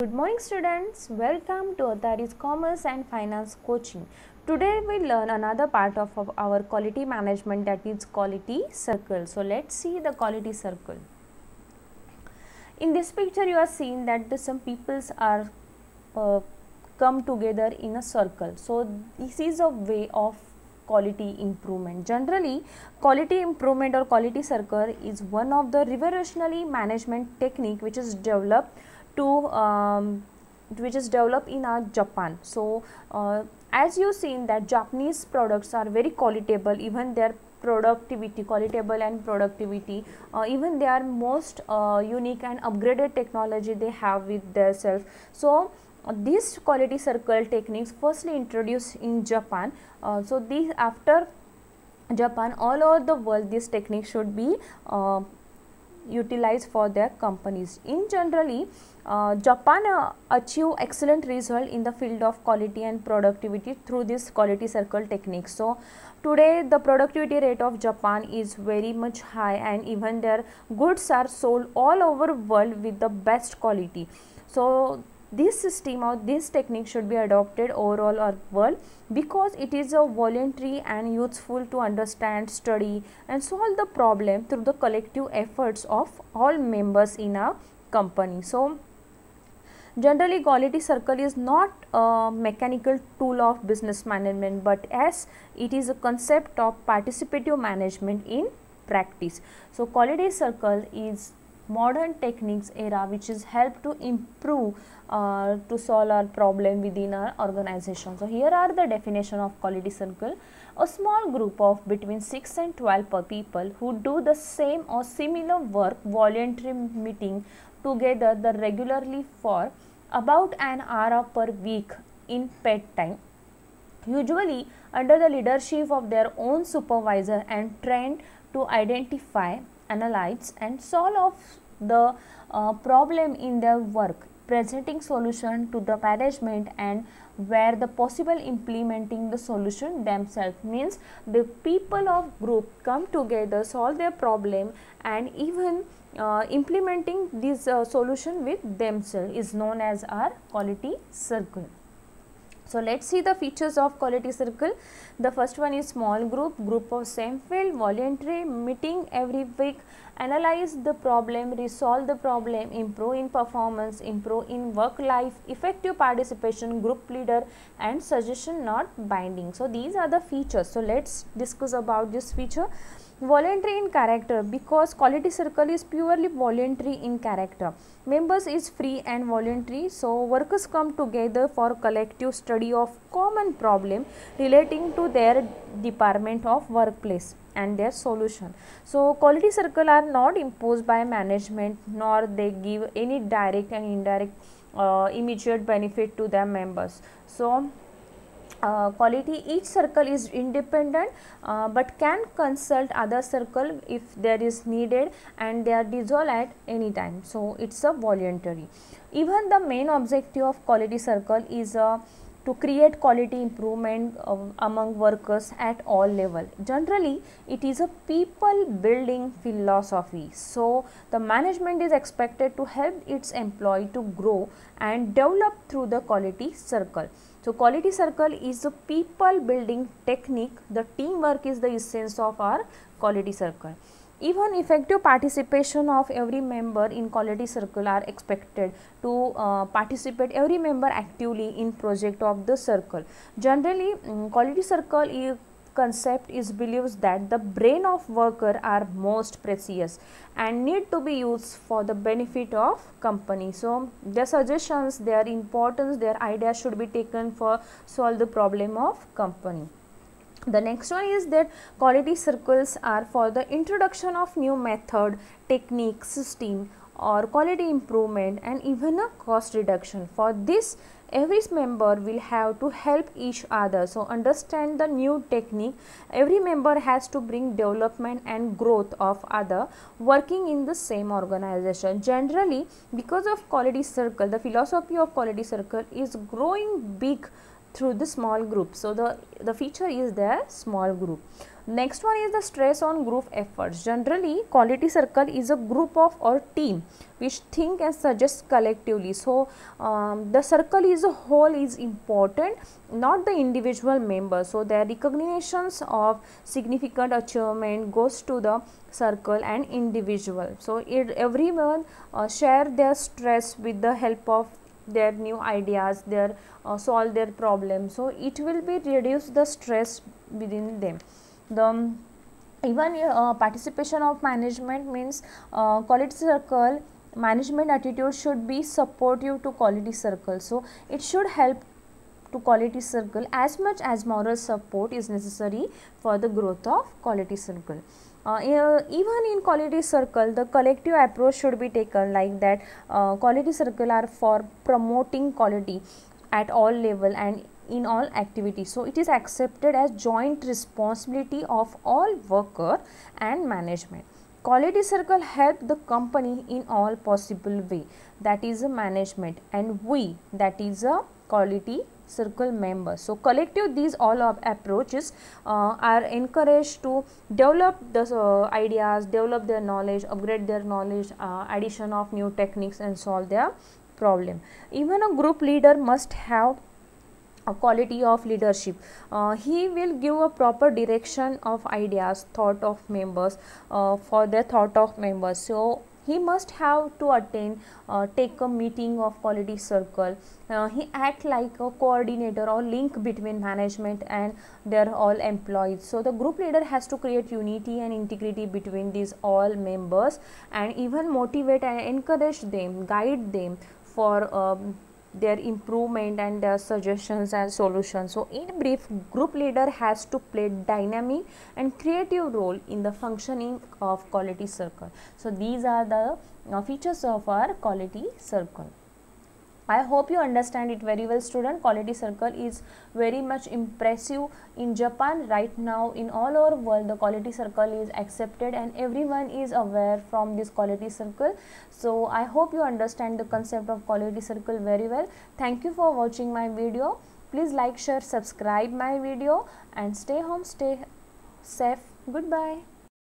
Good morning students, welcome to Atari's Commerce and Finance Coaching. Today we learn another part of our quality management, that is quality circle. So let's see the quality circle. In this picture you are seeing that some peoples are come together in a circle. So this is a way of quality improvement. Generally, quality improvement or quality circle is one of the revolutionary management technique which is developed in Japan. So as you seen that Japanese products are very qualitable, even their qualitable and productivity, even they are most unique and upgraded technology they have with their self. So these quality circle techniques firstly introduced in Japan. So these after Japan, all over the world this technique should be utilized for their companies. In generally, Japan achieve excellent result in the field of quality and productivity through this quality circle technique. So today the productivity rate of Japan is very much high, and even their goods are sold all over world with the best quality. So this system or this technique should be adopted overall our world, because it is a voluntary and useful to understand, study and solve the problem through the collective efforts of all members in a company. So generally quality circle is not a mechanical tool of business management, but as it is a concept of participative management in practice. So quality circle is modern techniques era which is help to improve to solve our problem within our organization. So here are the definition of quality circle: a small group of between 6 and 12 people who do the same or similar work voluntarily meeting together regularly for about an hour per week in paid time, usually under the leadership of their own supervisor, and trained to identify, analyze and solve the problem in their work, presenting solution to the management, and where the possible implementing the solution themselves. Means the people of group come together, solve their problem, and even implementing this solution with themselves is known as our quality circle. So let's see the features of quality circle. The first one is small group of same field, voluntary, meeting every week, analyze the problem, resolve the problem, improve in performance, improve in work life, effective participation, group leader and suggestion not binding. So these are the features. So let's discuss about this feature. Voluntary in character, because quality circle is purely voluntary in character. Members is free and voluntary, so workers come together for collective study of common problem relating to their department of workplace and their solution. So quality circle are not imposed by management, nor they give any direct and indirect immediate benefit to their members. So each circle is independent, but can consult other circle if there is needed, and they are dissolved at any time. So it's a voluntary. Even the main objective of quality circle is to create quality improvement among workers at all level. Generally it is a people building philosophy, so the management is expected to help its employee to grow and develop through the quality circle. So quality circle is a people building technique. The teamwork is the essence of our quality circle. Even effective participation of every member in quality circle are expected to participate every member actively in project of the circle. Generally quality circle concept is believes that the brain of worker are most precious and need to be used for the benefit of company. So their suggestions, their importance, their ideas should be taken for solve the problem of company. The next one is that quality circles are for the introduction of new method, technique, system or quality improvement, and even a cost reduction. For this every member will have to help each other. So understand the new technique. Every member has to bring development and growth of other working in the same organization. Generally because of quality circle, the philosophy of quality circle is growing big through the small group. So the feature is there, small group. Next one is the stress on group efforts. Generally, quality circle is a group of or team which think and suggest collectively. So the circle is a whole is important, not the individual members. So their recognitions of significant achievement goes to the circle and individual. So everyone share their stress with the help of their new ideas, their solve their problems. So it will be reduce the stress within them. The even participation of management means quality circle management attitude should be supportive to quality circle. So it should help to quality circle as much as moral support is necessary for the growth of quality circle. Even in quality circle, the collective approach should be taken, like that quality circle are for promoting quality at all level and in all activities. So it is accepted as joint responsibility of all worker and management. Quality circle help the company in all possible way, that is a management, and we, that is a quality circle members. So collective these all of approaches are encouraged to develop the ideas, develop their knowledge, upgrade their knowledge, addition of new techniques and solve their problem. Even a group leader must have a quality of leadership. He will give a proper direction of ideas, thought of members, for the thought of members. So he must have to attend, take a meeting of quality circle. He act like a coordinator or link between management and their all employees. So the group leader has to create unity and integrity between these all members, and even motivate and encourage them, guide them for their improvement and their suggestions and solutions. So in brief, group leader has to play dynamic and creative role in the functioning of quality circle. So these are the features of our quality circle. I hope you understand it very well, student. Quality circle is very much impressive in Japan right now. In all over world, the quality circle is accepted and everyone is aware from this quality circle. So I hope you understand the concept of quality circle very well. Thank you for watching my video. Please like, share, subscribe my video, and stay home, stay safe. Goodbye.